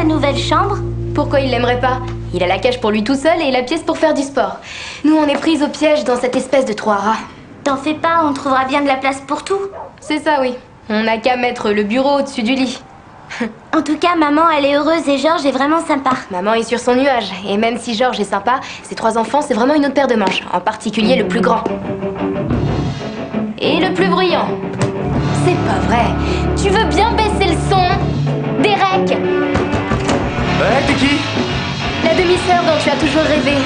ta nouvelle chambre? Pourquoi il l'aimerait pas? Il a la cage pour lui tout seul et la pièce pour faire du sport. Nous, on est prises au piège dans cette espèce de trou à rats. T'en fais pas, on trouvera bien de la place pour tout. C'est ça, oui. On n'a qu'à mettre le bureau au-dessus du lit. En tout cas, maman, elle est heureuse et Georges est vraiment sympa. Maman est sur son nuage. Et même si Georges est sympa, ses 3 enfants, c'est vraiment une autre paire de manches. En particulier le plus grand. Et le plus bruyant. C'est pas vrai. Tu veux bien baisser le son, Derek? Ouais, t'es qui? La demi-sœur dont tu as toujours rêvé.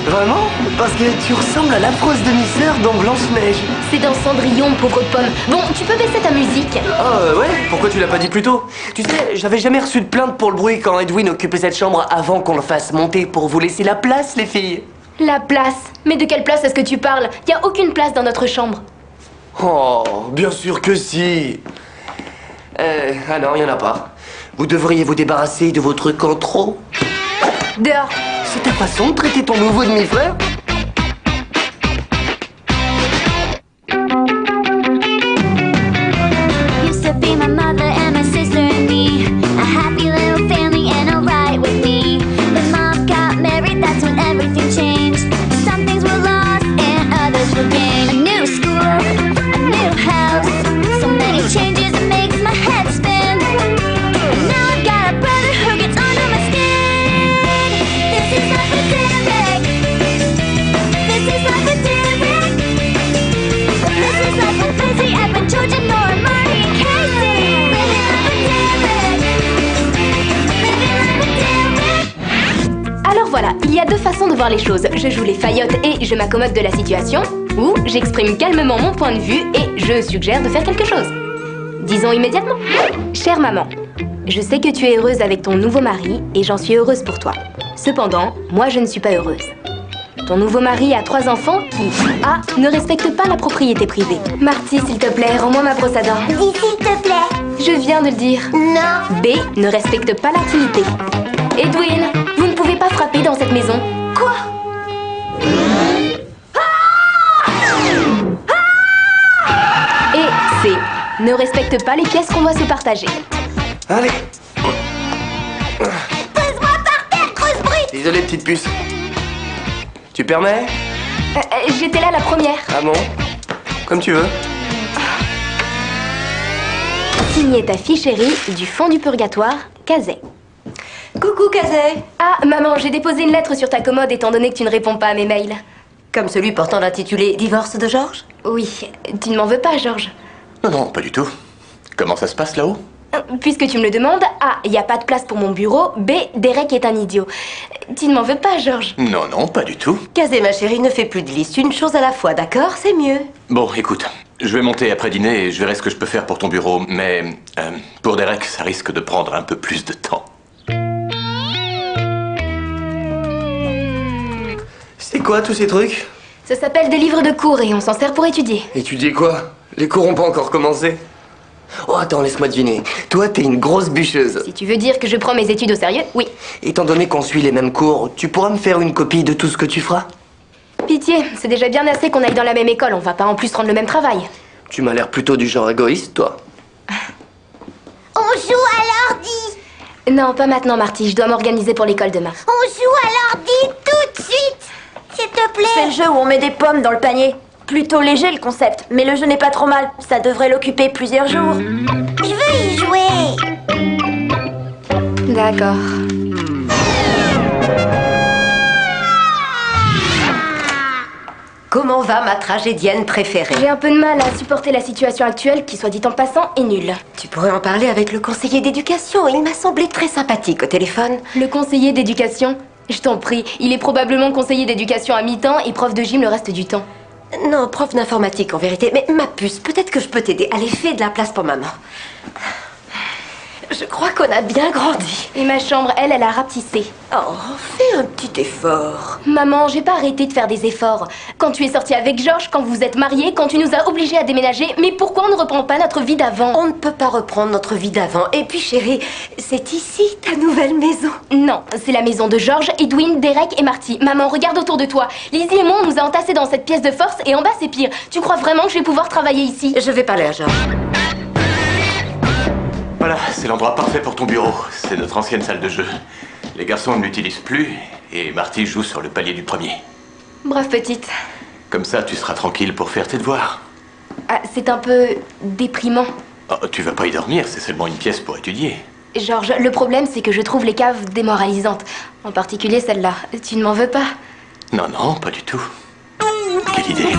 Vraiment? Parce que tu ressembles à l'affreuse demi-sœur dans Blanche-Neige. C'est dans Cendrillon, pauvre pomme. Bon, tu peux baisser ta musique. Oh ouais? Pourquoi tu l'as pas dit plus tôt? Tu sais, j'avais jamais reçu de plainte pour le bruit quand Edwin occupait cette chambre avant qu'on le fasse monter pour vous laisser la place, les filles. La place? Mais de quelle place est-ce que tu parles? Y a aucune place dans notre chambre. Oh, bien sûr que si. Ah non, y en a pas. Vous devriez vous débarrasser de votre camp trop. Dehors. C'est ta façon de traiter ton nouveau demi-frère? Used to be my mother and my sister and me. A happy little family and alright with me. When mom got married, that's when everything changed. Some things were lost and others were gained. A new school, a new house. So many changes, it makes my head spin. And now I've got a brother who gets under my skin. This is life with Derek. This is life with Derek. This is life with Lizzie, Evan, George, and Nora, Marty, and Casey. Living life with Derek. Living life with Derek. Alors voilà, il y a 2 façons de voir les choses. Je joue les faillottes et je m'accommode de la situation, ou j'exprime calmement mon point de vue et je suggère de faire quelque chose. Disons immédiatement. Chère maman, je sais que tu es heureuse avec ton nouveau mari et j'en suis heureuse pour toi. Cependant, moi je ne suis pas heureuse. Ton nouveau mari a 3 enfants qui, A, ne respectent pas la propriété privée. Marty, s'il te plaît, rends-moi ma brosse à dents. Dis s'il te plaît. Je viens de le dire. Non. B, ne respecte pas l'intimité. Edwin, vous ne pouvez pas frapper dans cette maison. Quoi? Et C, ne respecte pas les pièces qu'on doit se partager. Allez. Pose-moi par terre, grosse brute. Désolé, petite puce. Tu permets? J'étais là la première. Ah bon? Comme tu veux. Signé ta fille chérie du fond du purgatoire, Kazay. Coucou Kazay. Ah, maman, j'ai déposé une lettre sur ta commode étant donné que tu ne réponds pas à mes mails. Comme celui portant l'intitulé Divorce de Georges? Oui, tu ne m'en veux pas, Georges. Non, non, pas du tout. Comment ça se passe là-haut? Puisque tu me le demandes, A, il n'y a pas de place pour mon bureau, B, Derek est un idiot. Tu ne m'en veux pas, Georges? Non, non, pas du tout. Kazay, ma chérie, ne fais plus de liste, une chose à la fois, d'accord? C'est mieux. Bon, écoute, je vais monter après dîner et je verrai ce que je peux faire pour ton bureau, mais pour Derek, ça risque de prendre un peu plus de temps. C'est quoi tous ces trucs? Ça s'appelle des livres de cours et on s'en sert pour étudier. Étudier quoi? Les cours ont pas encore commencé. Oh, attends, laisse-moi deviner. Toi, t'es une grosse bûcheuse. Si tu veux dire que je prends mes études au sérieux, oui. Étant donné qu'on suit les mêmes cours, tu pourras me faire une copie de tout ce que tu feras? Pitié, c'est déjà bien assez qu'on aille dans la même école, on va pas en plus rendre le même travail. Tu m'as l'air plutôt du genre égoïste, toi. On joue à l'ordi. Non, pas maintenant, Marty, je dois m'organiser pour l'école demain. On joue à l'ordi tout de suite. S'il te C'est plaît. le jeu où on met des pommes dans le panier. Plutôt léger le concept, mais le jeu n'est pas trop mal. Ça devrait l'occuper plusieurs jours. Je veux y jouer. D'accord. Comment va ma tragédienne préférée? J'ai un peu de mal à supporter la situation actuelle qui, soit dit en passant, est nulle. Tu pourrais en parler avec le conseiller d'éducation. Il m'a semblé très sympathique au téléphone. Le conseiller d'éducation? Je t'en prie, il est probablement conseiller d'éducation à mi-temps et prof de gym le reste du temps. Non, prof d'informatique en vérité. Mais ma puce, peut-être que je peux t'aider. Allez, fais de la place pour maman. Je crois qu'on a bien grandi. Et ma chambre, elle a rapetissé. Oh, fais un petit effort. Maman, j'ai pas arrêté de faire des efforts. Quand tu es sortie avec Georges, quand vous êtes mariés, quand tu nous as obligés à déménager, mais pourquoi on ne reprend pas notre vie d'avant? On ne peut pas reprendre notre vie d'avant. Et puis chérie, c'est ici ta nouvelle maison. Non, c'est la maison de Georges, Edwin, Derek et Marty. Maman, regarde autour de toi. Lizzie et moi, on nous a entassés dans cette pièce de force et en bas, c'est pire. Tu crois vraiment que je vais pouvoir travailler ici? Je vais parler à Georges. Voilà, c'est l'endroit parfait pour ton bureau. C'est notre ancienne salle de jeu. Les garçons ne l'utilisent plus et Marty joue sur le palier du premier. Brave petite. Comme ça, tu seras tranquille pour faire tes devoirs. Ah, c'est un peu déprimant. Oh, tu vas pas y dormir, c'est seulement une pièce pour étudier. Georges, le problème c'est que je trouve les caves démoralisantes. En particulier celle-là. Tu ne m'en veux pas? Non, non, pas du tout. Quelle idée.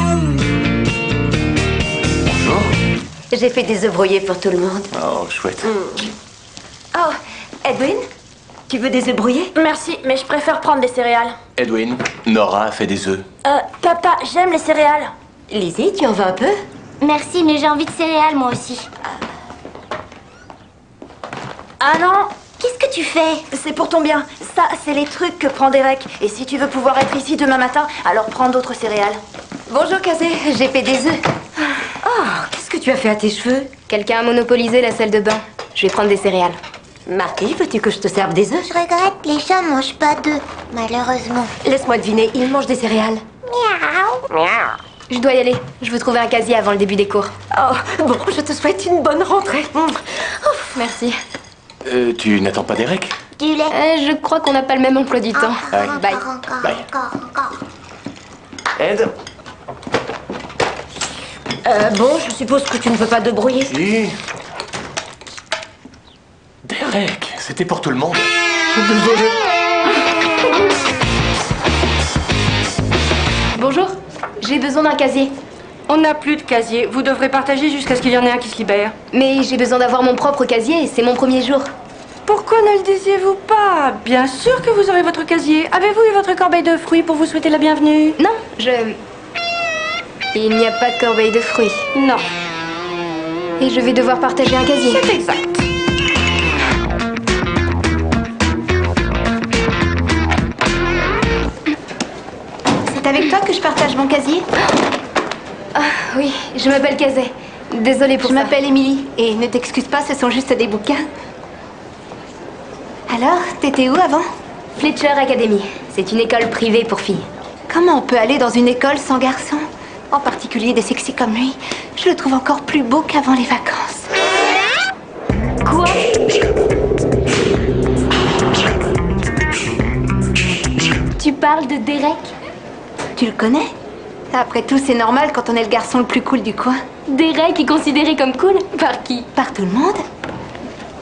Bonjour. J'ai fait des œufs brouillés pour tout le monde. Oh, chouette. Oh, Edwin, tu veux des œufs brouillés? Merci, mais je préfère prendre des céréales. Edwin, Nora a fait des œufs. Papa, j'aime les céréales. Lizzie, tu en veux un peu? Merci, mais j'ai envie de céréales, moi aussi. Ah non, Qu'est-ce que tu fais? c'est pour ton bien. Ça, c'est les trucs que prend Derek. Et si tu veux pouvoir être ici demain matin, alors prends d'autres céréales. Bonjour, Kazé, j'ai fait des œufs. Oh, qu'est-ce que tu as fait à tes cheveux? Quelqu'un a monopolisé la salle de bain. Je vais prendre des céréales. Marty, veux-tu que je te serve des œufs? Je regrette, les chats ne mangent pas d'œufs, malheureusement. Laisse-moi deviner, ils mangent des céréales. Miaou. Je dois y aller. Je veux trouver un casier avant le début des cours. Oh, bon, je te souhaite une bonne rentrée. Merci. Tu n'attends pas Derek? Du lait. Je crois qu'on n'a pas le même emploi du temps. Ouais. Bye. Encore, Bye. encore. Ed? Bon, je suppose que tu ne veux pas de brouiller. Si. Derek, c'était pour tout le monde. Bonjour. J'ai besoin d'un casier. On n'a plus de casier. Vous devrez partager jusqu'à ce qu'il y en ait un qui se libère. Mais j'ai besoin d'avoir mon propre casier et c'est mon premier jour. Pourquoi ne le disiez-vous pas? Bien sûr que vous aurez votre casier. Avez-vous eu votre corbeille de fruits pour vous souhaiter la bienvenue? Non, Il n'y a pas de corbeille de fruits. Non. Et je vais devoir partager un casier. C'est exact. C'est avec toi que je partage mon casier? Ah oui, je m'appelle Kazé. Désolée pour ça. Je m'appelle Émilie, et ne t'excuse pas, ce sont juste des bouquins. Alors, t'étais où avant? Fletcher Academy. C'est une école privée pour filles. Comment on peut aller dans une école sans garçons? En particulier des sexy comme lui. Je le trouve encore plus beau qu'avant les vacances. Quoi? Tu parles de Derek? Tu le connais? Après tout, c'est normal quand on est le garçon le plus cool du coin. Derek est considéré comme cool? Par qui? Par tout le monde.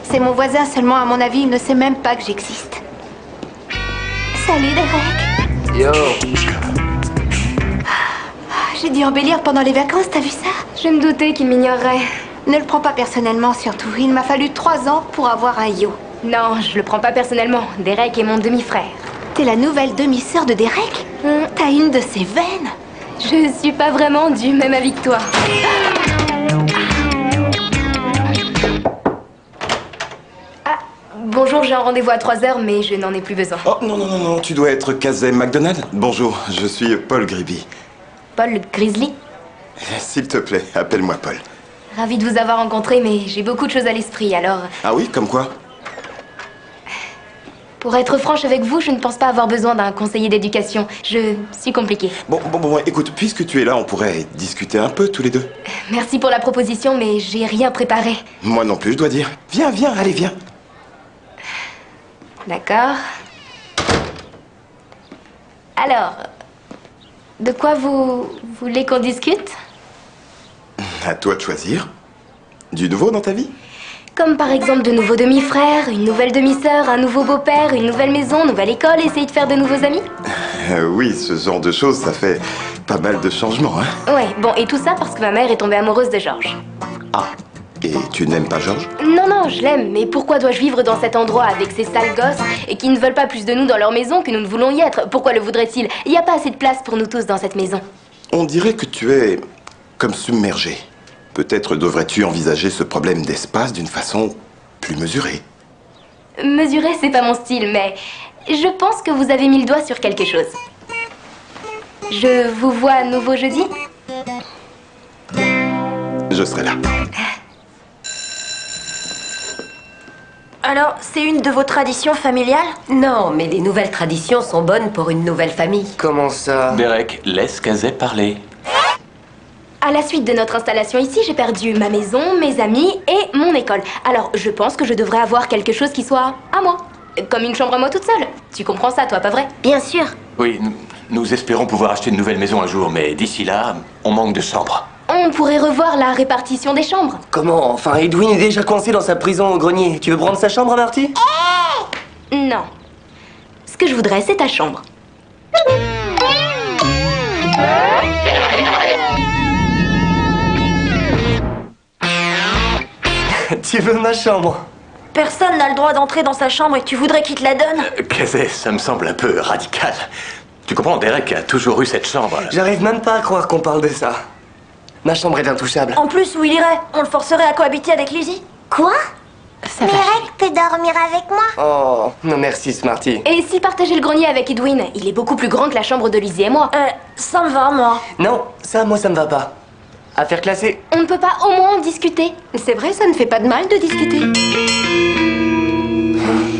C'est mon voisin, seulement à mon avis, il ne sait même pas que j'existe. Salut Derek. Yo. J'ai dû embellir pendant les vacances, t'as vu ça? Je me doutais qu'il m'ignorerait. Ne le prends pas personnellement surtout. Il m'a fallu 3 ans pour avoir un yo. Non, je le prends pas personnellement. Derek est mon demi-frère. T'es la nouvelle demi-sœur de Derek? T'as une de ses veines. Je suis pas vraiment du même avis que toi. Ah, bonjour, j'ai un rendez-vous à 3h, mais je n'en ai plus besoin. Oh, non, non, non, non, tu dois être Kazé McDonald. Bonjour, je suis Paul Griby. Paul Grizzly? S'il te plaît, appelle-moi Paul. Ravi de vous avoir rencontré, mais j'ai beaucoup de choses à l'esprit, alors... Ah oui, comme quoi? Pour être franche avec vous, je ne pense pas avoir besoin d'un conseiller d'éducation. Je suis compliquée. Bon, écoute, puisque tu es là, on pourrait discuter un peu tous les deux. Merci pour la proposition, mais j'ai rien préparé. Moi non plus, je dois dire. Viens, viens, allez, viens. D'accord. Alors, de quoi vous voulez qu'on discute? À toi de choisir. Du nouveau dans ta vie? Comme par exemple de nouveaux demi-frères, une nouvelle demi-sœur, un nouveau beau-père, une nouvelle maison, nouvelle école, essayer de faire de nouveaux amis? Oui, ce genre de choses, ça fait pas mal de changements, hein? Ouais, bon, et tout ça parce que ma mère est tombée amoureuse de Georges. Ah, et tu n'aimes pas Georges? Non, non, je l'aime, mais pourquoi dois-je vivre dans cet endroit avec ces sales gosses et qui ne veulent pas plus de nous dans leur maison que nous ne voulons y être? Pourquoi le voudraient-ils? Il n'y a pas assez de place pour nous tous dans cette maison. On dirait que tu es comme submergé. Peut-être devrais-tu envisager ce problème d'espace d'une façon plus mesurée. Mesurer, c'est pas mon style, mais je pense que vous avez mis le doigt sur quelque chose. Je vous vois à nouveau jeudi? Je serai là. Alors, c'est une de vos traditions familiales? Non, mais les nouvelles traditions sont bonnes pour une nouvelle famille. Comment ça? Derek, laisse Kazé parler. la suite de notre installation ici, j'ai perdu ma maison, mes amis et mon école. Alors, je pense que je devrais avoir quelque chose qui soit à moi. Comme une chambre à moi toute seule. Tu comprends ça, toi, pas vrai? Bien sûr. Oui, nous espérons pouvoir acheter une nouvelle maison un jour, mais d'ici là, on manque de chambres. On pourrait revoir la répartition des chambres. Comment? Enfin, Edwin est déjà coincé dans sa prison au grenier. Tu veux prendre sa chambre, Marty? Non. Ce que je voudrais, c'est ta chambre. Tu veux ma chambre? Personne n'a le droit d'entrer dans sa chambre et tu voudrais qu'il te la donne? Kazé, ça me semble un peu radical. Tu comprends, Derek a toujours eu cette chambre. J'arrive même pas à croire qu'on parle de ça. Ma chambre est intouchable. En plus, où il irait? On le forcerait à cohabiter avec Lizzie? Quoi? Ça va. Derek peut dormir avec moi? Oh, non merci, Smarty. Et s'il partageait le grenier avec Edwin? Il est beaucoup plus grand que la chambre de Lizzie et moi. Ça me va, moi. Non, ça, moi, ça me va pas. Affaire classée. On ne peut pas au moins en discuter? C'est vrai, ça ne fait pas de mal de discuter.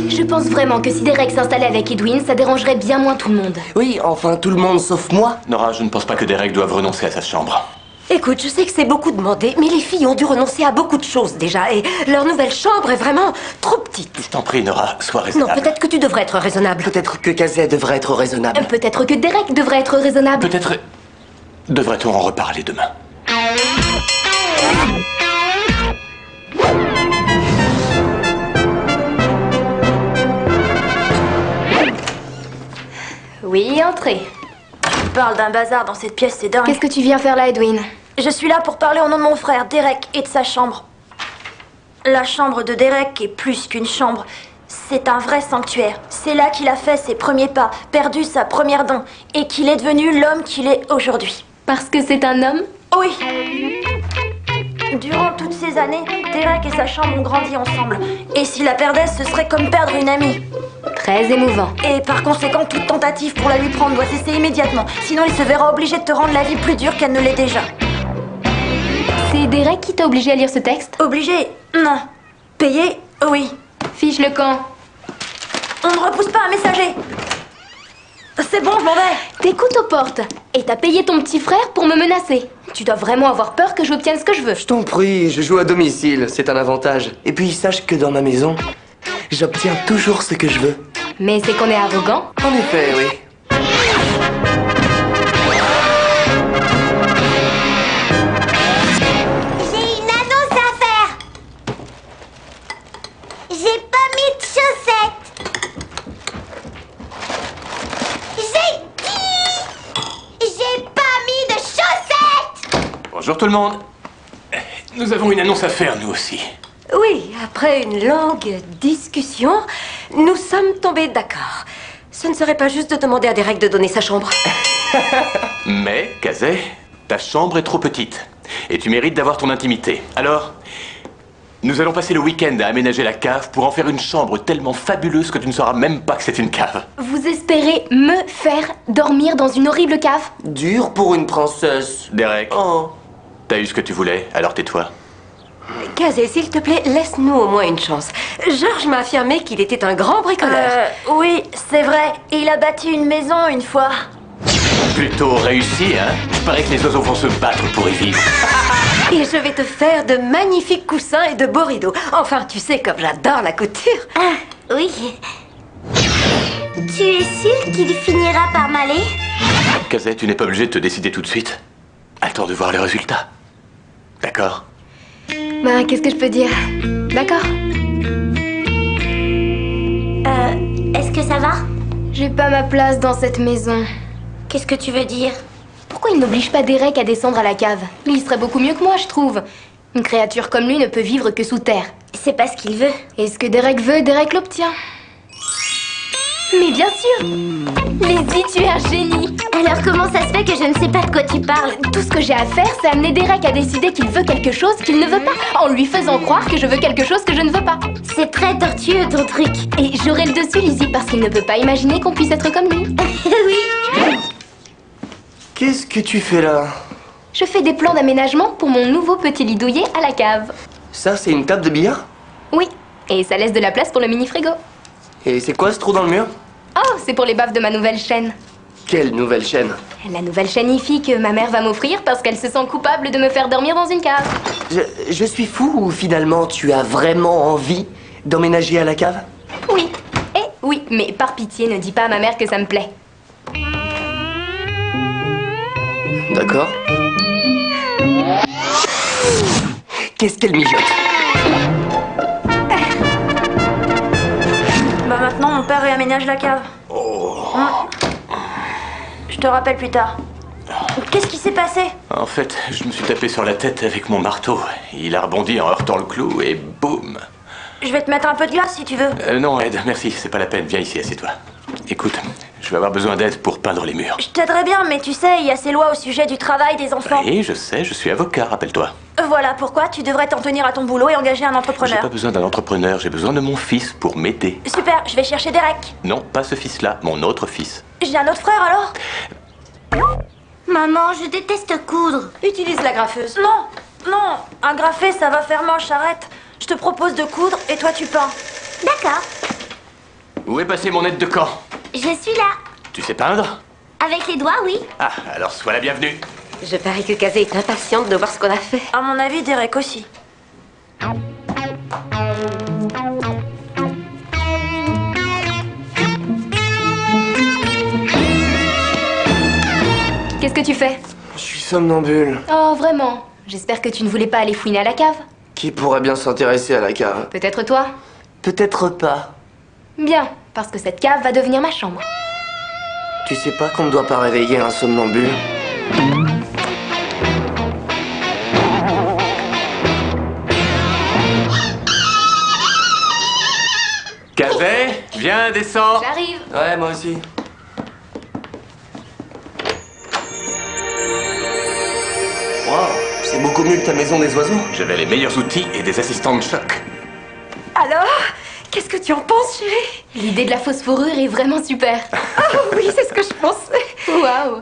Je pense vraiment que si Derek s'installait avec Edwin, ça dérangerait bien moins tout le monde. Oui, enfin, tout le monde sauf moi. Nora, je ne pense pas que Derek doive renoncer à sa chambre. Écoute, je sais que c'est beaucoup demandé, mais les filles ont dû renoncer à beaucoup de choses déjà, et leur nouvelle chambre est vraiment trop petite. Je t'en prie, Nora, sois Non, raisonnable. peut-être que tu devrais être raisonnable. Peut-être que Kazé devrait être raisonnable. Peut-être que Derek devrait être raisonnable. Peut-être devrait-on en reparler demain. Oui, entrez. Tu parles d'un bazar dans cette pièce, c'est dingue. Qu'est-ce que tu viens faire là, Edwin? Je suis là pour parler au nom de mon frère, Derek, et de sa chambre. La chambre de Derek est plus qu'une chambre. C'est un vrai sanctuaire. C'est là qu'il a fait ses premiers pas, perdu sa première dent, et qu'il est devenu l'homme qu'il est aujourd'hui. Parce que c'est un homme? Oui. Durant toutes ces années, Derek et sa chambre ont grandi ensemble. Et s'il la perdait, ce serait comme perdre une amie. Très émouvant. Et par conséquent, toute tentative pour la lui prendre doit cesser immédiatement. Sinon, il se verra obligé de te rendre la vie plus dure qu'elle ne l'est déjà. C'est Derek qui t'a obligé à lire ce texte? Obligé? Non. Payé? Oui. Fiche le camp. On ne repousse pas un messager. C'est bon, je m'en vais. T'écoutes aux portes. Et t'as payé ton petit frère pour me menacer. Tu dois vraiment avoir peur que j'obtienne ce que je veux. Je t'en prie, je joue à domicile, c'est un avantage. Et puis, sache que dans ma maison, j'obtiens toujours ce que je veux. Mais c'est qu'on est arrogant. En effet, oui. J'ai une annonce à faire. J'ai pas mis de chaussettes. J'ai dit, j'ai pas mis de chaussettes. Bonjour tout le monde. Nous avons une annonce à faire, nous aussi. Oui, après une longue discussion, nous sommes tombés d'accord. Ce ne serait pas juste de demander à Derek de donner sa chambre. Mais, Kazé, ta chambre est trop petite. Et tu mérites d'avoir ton intimité. Alors, nous allons passer le week-end à aménager la cave pour en faire une chambre tellement fabuleuse que tu ne sauras même pas que c'est une cave. Vous espérez me faire dormir dans une horrible cave? Dur pour une princesse. Derek, Oh. t'as eu ce que tu voulais, alors tais-toi. Kazé, s'il te plaît, laisse-nous au moins une chance. Georges m'a affirmé qu'il était un grand bricoleur. Oui, c'est vrai. Et il a bâti une maison une fois. Plutôt réussi, hein? Il paraît que les oiseaux vont se battre pour y vivre. Et je vais te faire de magnifiques coussins et de beaux rideaux. Enfin, tu sais comme j'adore la couture. Ah, oui. Tu es sûr qu'il finira par m'aller? Kazé, tu n'es pas obligé de te décider tout de suite. Attends de voir les résultats. D'accord? Bah, qu'est-ce que je peux dire? D'accord. Est-ce que ça va? J'ai pas ma place dans cette maison. Qu'est-ce que tu veux dire? Pourquoi il n'oblige pas Derek à descendre à la cave? Lui, il serait beaucoup mieux que moi, je trouve. Une créature comme lui ne peut vivre que sous terre. C'est pas ce qu'il veut. Et ce que Derek veut, Derek l'obtient. Mais bien sûr! Lizzie, tu es un génie! Alors comment ça se fait que je ne sais pas de quoi tu parles? Tout ce que j'ai à faire, c'est amener Derek à décider qu'il veut quelque chose qu'il ne veut pas, en lui faisant croire que je veux quelque chose que je ne veux pas. C'est très tortueux ton truc. Et j'aurai le dessus, Lizzie, parce qu'il ne peut pas imaginer qu'on puisse être comme lui. Oui. Qu'est-ce que tu fais là? Je fais des plans d'aménagement pour mon nouveau petit lit douillet à la cave. Ça, c'est une table de billard? Oui, et ça laisse de la place pour le mini-frigo. Et c'est quoi ce trou dans le mur? Oh, c'est pour les baffes de ma nouvelle chaîne. Quelle nouvelle chaîne? La nouvelle chaîne hi-fi que ma mère va m'offrir parce qu'elle se sent coupable de me faire dormir dans une cave. Je suis fou ou finalement tu as vraiment envie d'emménager à la cave? Oui. Et oui, mais par pitié, ne dis pas à ma mère que ça me plaît. D'accord. Qu'est-ce qu'elle mijote? Bah maintenant, mon père réaménage la cave. Je te rappelle plus tard. Qu'est-ce qui s'est passé? En fait, je me suis tapé sur la tête avec mon marteau. Il a rebondi en heurtant le clou et boum. Je vais te mettre un peu de glace si tu veux. Non, Ed, merci, c'est pas la peine. Viens ici, assieds-toi. Écoute, je vais avoir besoin d'aide pour peindre les murs. Je t'aiderais bien, mais tu sais, il y a ces lois au sujet du travail des enfants. Oui, je sais, je suis avocat, rappelle-toi. Voilà pourquoi tu devrais t'en tenir à ton boulot et engager un J'ai entrepreneur. pas besoin d'un entrepreneur, j'ai besoin de mon fils pour m'aider. Super, je vais chercher Derek. Non, pas ce fils-là, mon autre fils. J'ai un autre frère alors? Maman, je déteste coudre. Utilise la graffeuse. Non, un graffé ça va faire manche, arrête. Je te propose de coudre et toi tu peins. D'accord, Où est passé mon aide de camp? je suis là. Tu sais peindre? Avec les doigts, oui. Ah, alors sois la bienvenue. Je parie que Kazé est impatiente de voir ce qu'on a fait. À mon avis, Derek aussi. Qu'est-ce que tu fais? Je suis somnambule. Oh, vraiment? J'espère que tu ne voulais pas aller fouiner à la cave. Qui pourrait bien s'intéresser à la cave? Peut-être toi? Peut-être pas. Bien, parce que cette cave va devenir ma chambre. Tu sais pas qu'on ne doit pas réveiller un somnambule? Kazé, viens, descends. J'arrive. Ouais, moi aussi. Wow, c'est beaucoup mieux que ta maison des oiseaux. J'avais les meilleurs outils et des assistants de choc. Alors, qu'est-ce que tu en penses, chérie? L'idée de la fausse fourrure est vraiment super. Oh oui, c'est ce que je pensais. Waouh.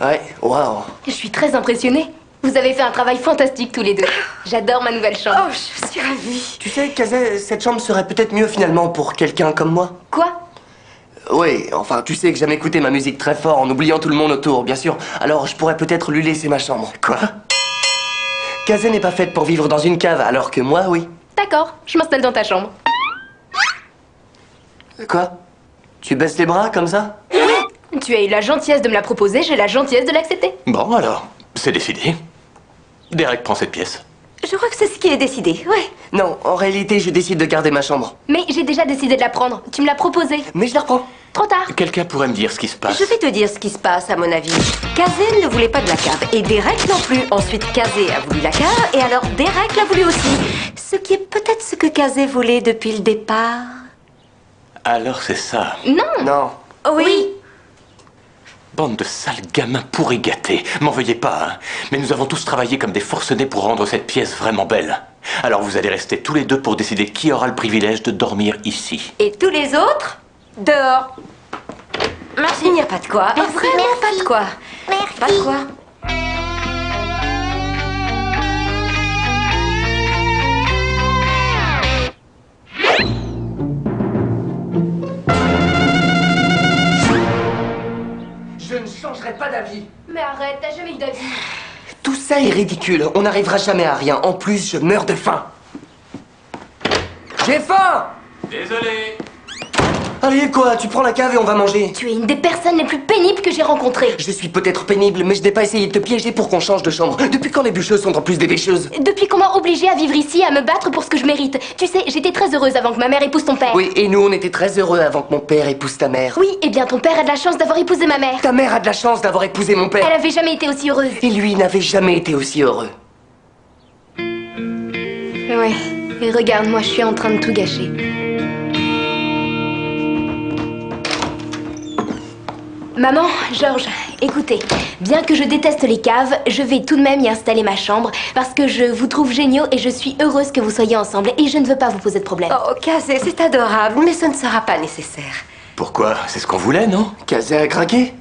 Ouais, waouh. Je suis très impressionnée. Vous avez fait un travail fantastique tous les deux. J'adore ma nouvelle chambre. Oh, je suis ravie. Tu sais, Kazé, cette chambre serait peut-être mieux finalement pour quelqu'un comme moi. Quoi? Oui, enfin, tu sais que j'aime écouter ma musique très fort en oubliant tout le monde autour, bien sûr. Alors, je pourrais peut-être lui laisser ma chambre. Quoi? Kazé n'est pas faite pour vivre dans une cave, alors que moi, oui. D'accord, je m'installe dans ta chambre. Quoi? Tu baisses les bras comme ça? Tu as eu la gentillesse de me la proposer, j'ai la gentillesse de l'accepter. Bon, alors, c'est décidé. Derek prend cette pièce. Je crois que c'est ce qui est décidé, ouais. Non, en réalité, je décide de garder ma chambre. Mais j'ai déjà décidé de la prendre. Tu me l'as proposée. Mais je la reprends. Trop tard. Quelqu'un pourrait me dire ce qui se passe? Je vais te dire ce qui se passe, à mon avis. Kazé ne voulait pas de la cave, et Derek non plus. Ensuite, Kazé a voulu la cave, et alors Derek l'a voulu aussi. Ce qui est peut-être ce que Kazé voulait depuis le départ. Alors c'est ça. Non. Non. Oui. Bande de sales gamins pourris gâtés. M'en veuillez pas, hein. Mais nous avons tous travaillé comme des forcenés pour rendre cette pièce vraiment belle. Alors vous allez rester tous les deux pour décider qui aura le privilège de dormir ici. Et tous les autres, dehors. Merci. Il n'y a pas de quoi. Merci, Vraiment merci. pas de quoi. Merci. Pas de quoi. Je ne changerai pas d'avis. Mais arrête, t'as jamais eu d'avis. Tout ça est ridicule. On n'arrivera jamais à rien. En plus, je meurs de faim. J'ai faim! Désolé. Allez, quoi? Tu prends la cave et on va manger. Tu es une des personnes les plus pénibles que j'ai rencontrées. Je suis peut-être pénible, mais je n'ai pas essayé de te piéger pour qu'on change de chambre. Depuis quand les bûcheuses sont en plus des bêcheuses? Depuis qu'on m'a obligée à vivre ici, à me battre pour ce que je mérite. Tu sais, j'étais très heureuse avant que ma mère épouse ton père. Oui, et nous, on était très heureux avant que mon père épouse ta mère. Oui, eh bien ton père a de la chance d'avoir épousé ma mère. Ta mère a de la chance d'avoir épousé mon père. Elle avait jamais été aussi heureuse. Et lui n'avait jamais été aussi heureux. Ouais, et regarde, moi je suis en train de tout gâcher. Maman, Georges, écoutez, bien que je déteste les caves, je vais tout de même y installer ma chambre parce que je vous trouve géniaux et je suis heureuse que vous soyez ensemble et je ne veux pas vous poser de problème. Oh, Kazé, c'est adorable, mais ce ne sera pas nécessaire. Pourquoi? C'est ce qu'on voulait, non? Kazé a craqué?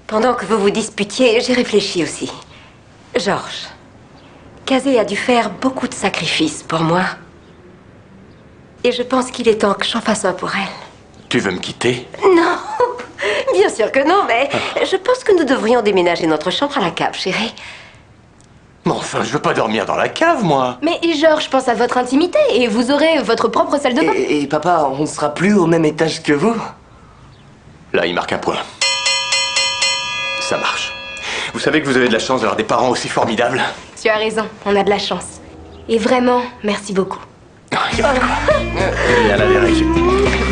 Pendant que vous vous disputiez, j'ai réfléchi aussi. Georges, Kazé a dû faire beaucoup de sacrifices pour moi. Et je pense qu'il est temps que j'en fasse un pour elle. Tu veux me quitter? Non, bien sûr que non, mais je pense que nous devrions déménager notre chambre à la cave, chérie. Mais enfin, je veux pas dormir dans la cave, moi. Mais Georges pense à votre intimité et vous aurez votre propre salle de bain. Et papa, on ne sera plus au même étage que vous? Là, il marque un point. Ça marche. Vous savez que vous avez de la chance d'avoir des parents aussi formidables. Tu as raison, on a de la chance. Et vraiment, merci beaucoup. Viens là, Derek.